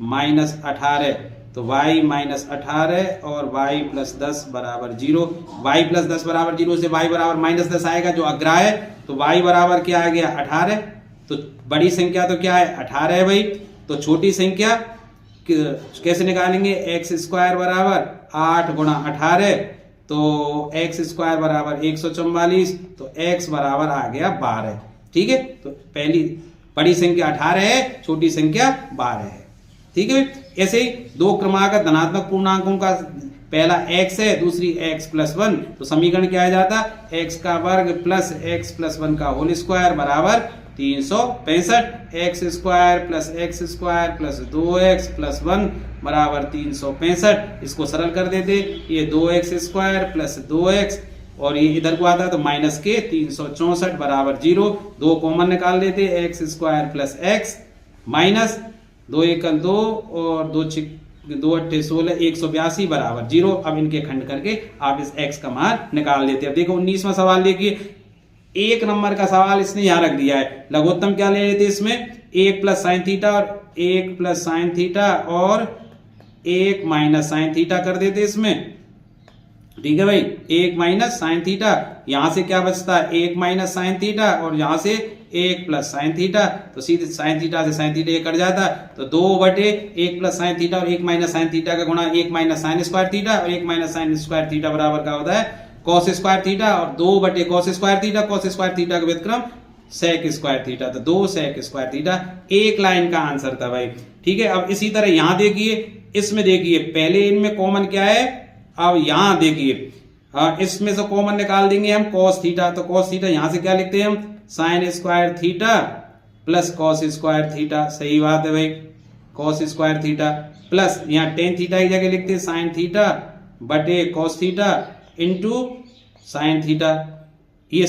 माइनस 18, तो y माइनस 18 और y प्लस 10 बराबर 0। y प्लस 10 बराबर 0 से y बराबर माइनस 10 आएगा जो अग्राह्य है, तो y बराबर क्या आ गया 18। तो बड़ी संख्या तो क्या है 18 है भाई, तो छोटी संख्या कैसे निकालेंगे x स्क्वायर बराबर 8 गुणा 18, तो x स्क्वायर बराबर 144, तो x बराबर आ गया 12। ठीक है, तो पहली बड़ी संख्या 18 है, छोटी संख्या 12 है। ठीक है, ऐसे ही दो क्रमागत धनात्मक पूर्णांकों का पहला x है, दूसरी x प्लस 1, तो समीकरण क्या आ जाता x का वर्ग प्लस x प्लस 1 का होल स्क्वायर बराबर 365, x square plus 2x plus 1 बराबर 365। इसको सरल कर देते, ये 2x स्क्वायर प्लस 2x और ये इधर को आता है तो माइनस के 364 बराबर 0, दो कॉमन निकाल देते, x square plus x minus 2 1 2 और 2 8 16 182 बराबर 0। अब इनके खंड करके आप इस x का मान निकाल लेते हैं। अब देखो 19वां सवाल देखिए, एक नंबर का सवाल इसने यहाँ रख दिया है। लघुत्तम क्या ले लेते इसमें 1 प्लस साइन थीटा और 1 प्लस साइन थीटा और 1 माइनस साइन थीटा कर देते इसमें। ठीक है भाई, 1 माइनस साइन थीटा, यहां से क्या बचता है 1 माइनस साइन थीटा और यहां से 1 प्लस साइन थीटा, तो सीधे साइन थीटा से साइन थीटा कट जाता है, तो 2/1 प्लस साइन थीटा और 1 माइनस साइन थीटा का गुणा 1 माइनस साइन स्क्वायर थीटा और 1 माइनस साइन स्क्वायर थीटा बराबर का होता है कॉस स्क्वायर थीटा, और 2/cos square theta, cos square theta का व्युत्क्रम सेक स्क्वायर थीटा, तो 2 सेक स्क्वायर थीटा एक लाइन का आंसर था भाई। ठीक है, अब इसी तरह यहां देखिए, इसमें देखिए पहले इनमें कॉमन क्या है, अब यहां देखिए इसमें से कॉमन निकाल देंगे हम cos थीटा, तो cos थीटा यहां से क्या लिखते हैं हम sine square theta plus cos square theta, सही बात है भाई, cos स्क्वायर थीटा प्लस यहाँ टेन थीटा की जगह लिखते हैं साइन थीटा बटे cos theta into sine theta. ये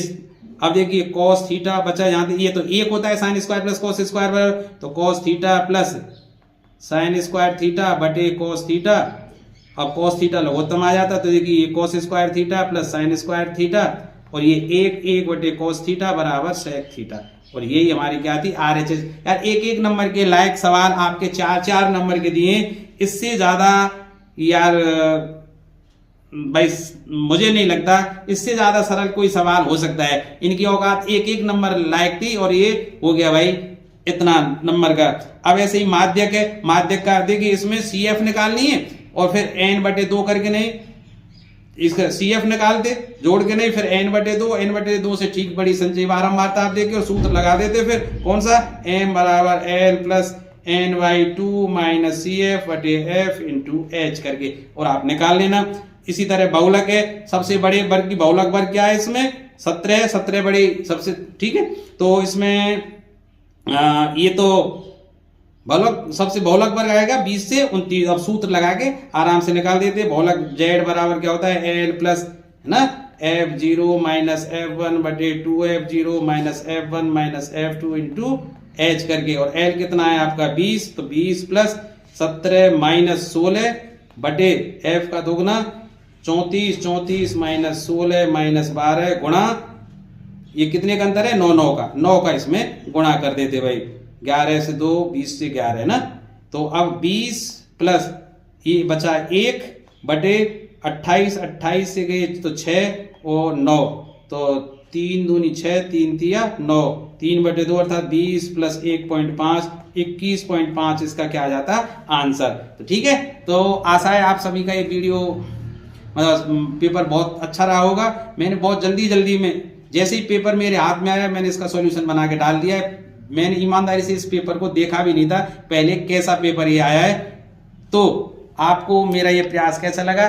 अब देखिए cos थीटा बचा यहाँ, ये तो एक होता है sine square plus cos square, तो cos theta plus sine square theta बटे cos थीटा, अब cos थीटा लघुत्तम आ जाता, तो देखिए ये cos square theta plus sine square theta और ये 1 बटे cos थीटा बराबर sec थीटा, और यही हमारी क्या थी RHS। यार एक नंबर के लायक सवाल आपके 4 नंबर के दिए, इससे ज्यादा यार भाई मुझे नहीं लगता इससे ज्यादा सरल कोई सवाल हो सकता है। इनकी औकात एक नंबर लायक थी और ये हो गया भाई इतना नंबर का। अब ऐसे ही माध्यक है, माध्यक का देखिए इसमें CF निकालनी है और फिर n/2 करके, नहीं इसका CF निकाल दे जोड़ के, नहीं फिर n/2 से ठीक बड़ी संचयी बारंबारता आप देखिए और सूत्र लगा देते, फिर कौन सा m बराबर l plus n/2 minus CF/f into h करके, और आप निकाल लेना। इसी तरह बहुलक है, सबसे बड़े वर्ग की बहुलक वर्ग क्या है इसमें 17 बड़ी सबसे, ठीक है, तो इसमें ये तो बहुलक सबसे बहुलक वर्ग आएगा 20 से 29। अब सूत्र लगा के आराम से निकाल देते, बहुलक z बराबर क्या होता है l प्लस है ना f0 माइनस f1 बटे 2f0 minus f1 minus f2 into h करके, और l कितना है आपका 20, तो 20 प्लस 17 माइनस 16 बटे f का दोगुना 34 माइनस 16 माइनस 12 गुणा, ये कितने का अंतर है 9 का इसमें गुणा कर देते भाई, 11 से 2 20 से 11 ना, तो अब 20 प्लस ये बचा 1 बटे 28 से गए तो 6 और 9, तो 3 दूनी 6 3 तिया 9, 3/2 अर्थात 20 प्लस 1.5 21.5 इसका क्या आ जाता आंसर। तो ठीक है, तो आशा है आप सभी का ये वीडियो मतलब पेपर बहुत अच्छा रहा होगा। मैंने बहुत जल्दी में जैसे ही पेपर मेरे हाथ में आया मैंने इसका सॉल्यूशन बना के डाल दिया है। मैंने ईमानदारी से इस पेपर को देखा भी नहीं था पहले कैसा पेपर ये आया है। तो आपको मेरा ये प्रयास कैसा लगा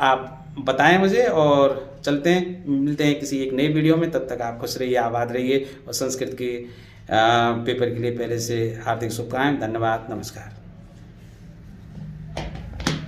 आप बताएं मुझे, और चलते हैं मिलते हैं किसी एक नई वीडियो में। तब तक आप खुश रहिए, आबाद रहिए, और संस्कृत के पेपर के लिए पहले से हार्दिक शुभकामनाएं। धन्यवाद, नमस्कार।